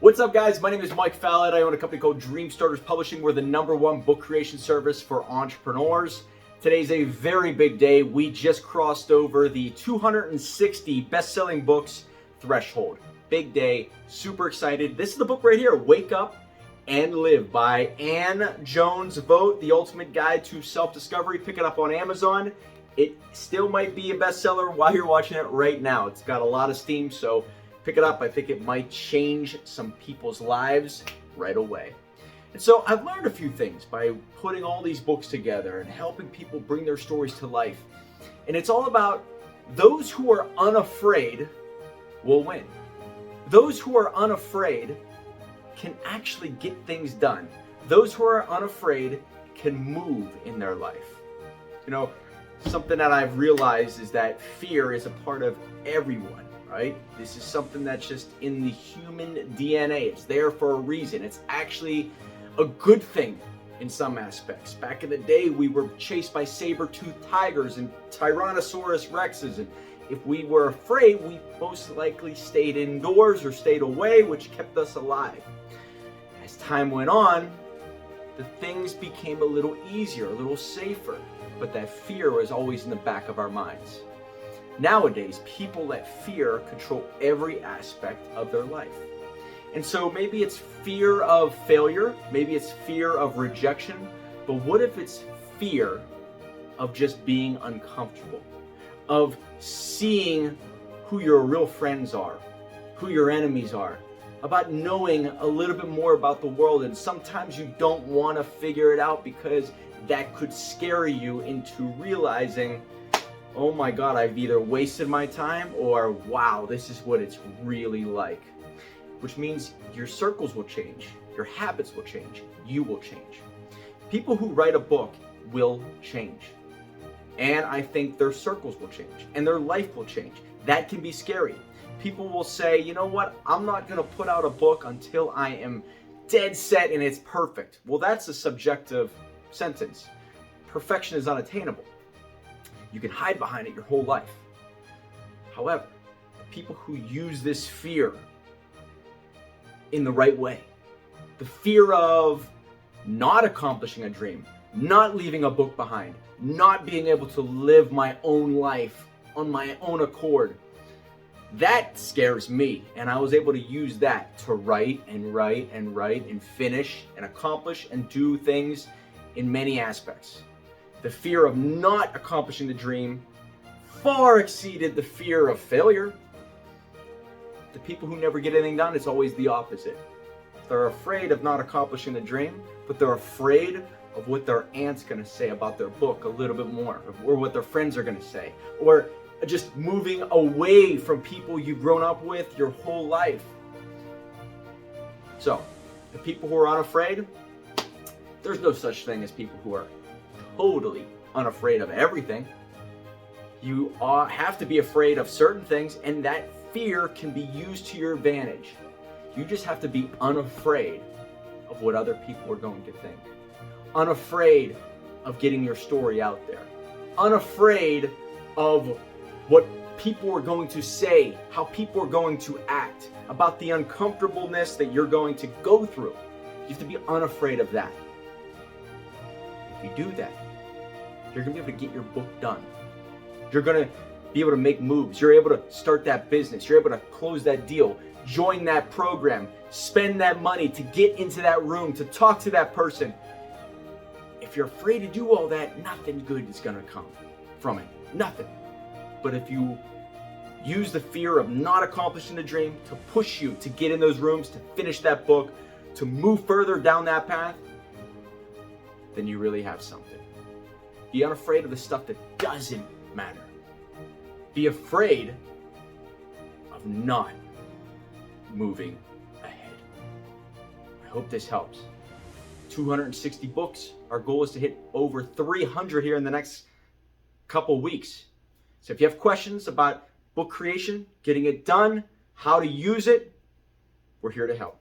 What's up, guys? My name is Mike Fallat. I own a company called Dream Starters Publishing. We're the #1 book creation service for entrepreneurs. Today's a very big day. We just crossed over the 260 best-selling books threshold. Big day, super excited. This is the book right here, Wake Up and Live by Ann Jones Vogt, The Ultimate Guide to Self-Discovery. Pick it up on Amazon. It still might be a bestseller while you're watching it right now. It's got a lot of steam, so pick it up. I think it might change some people's lives right away. And so I've learned a few things by putting all these books together and helping people bring their stories to life. And it's all about those who are unafraid will win. Those who are unafraid can actually get things done. Those who are unafraid can move in their life. You know, something that I've realized is that fear is a part of everyone. Right? This is something that's just in the human DNA. It's there for a reason. It's actually a good thing in some aspects. Back in the day, we were chased by saber-toothed tigers and Tyrannosaurus rexes. And if we were afraid, we most likely stayed indoors or stayed away, which kept us alive. As time went on, the things became a little easier, a little safer. But that fear was always in the back of our minds. Nowadays, people let fear control every aspect of their life. And so maybe it's fear of failure, maybe it's fear of rejection, but what if it's fear of just being uncomfortable, of seeing who your real friends are, who your enemies are, about knowing a little bit more about the world, and sometimes you don't want to figure it out because that could scare you into realizing, oh my God, I've either wasted my time or wow, this is what it's really like. Which means your circles will change, your habits will change, you will change. People who write a book will change. And I think their circles will change and their life will change. That can be scary. People will say, you know what, I'm not gonna put out a book until I am dead set and it's perfect. Well, that's a subjective sentence. Perfection is unattainable. You can hide behind it your whole life. However, the people who use this fear in the right way, the fear of not accomplishing a dream, not leaving a book behind, not being able to live my own life on my own accord, that scares me. And I was able to use that to write and finish and accomplish and do things in many aspects. The fear of not accomplishing the dream far exceeded the fear of failure. The people who never get anything done, it's always the opposite. They're afraid of not accomplishing the dream, but they're afraid of what their aunt's gonna say about their book a little bit more, or what their friends are gonna say, or just moving away from people you've grown up with your whole life. So, the people who are unafraid, there's no such thing as people who are totally unafraid of everything. You have to be afraid of certain things, and that fear can be used to your advantage. You just have to be unafraid of what other people are going to think. Unafraid of getting your story out there. Unafraid of what people are going to say, how people are going to act, about the uncomfortableness that you're going to go through. You have to be unafraid of that. If you do that, you're going to be able to get your book done. You're going to be able to make moves. You're able to start that business. You're able to close that deal, join that program, spend that money to get into that room, to talk to that person. If you're afraid to do all that, nothing good is going to come from it. Nothing. But if you use the fear of not accomplishing the dream to push you to get in those rooms, to finish that book, to move further down that path, then you really have something. Be unafraid of the stuff that doesn't matter. Be afraid of not moving ahead. I hope this helps. 260 books. Our goal is to hit over 300 here in the next couple weeks. So if you have questions about book creation, getting it done, how to use it, we're here to help.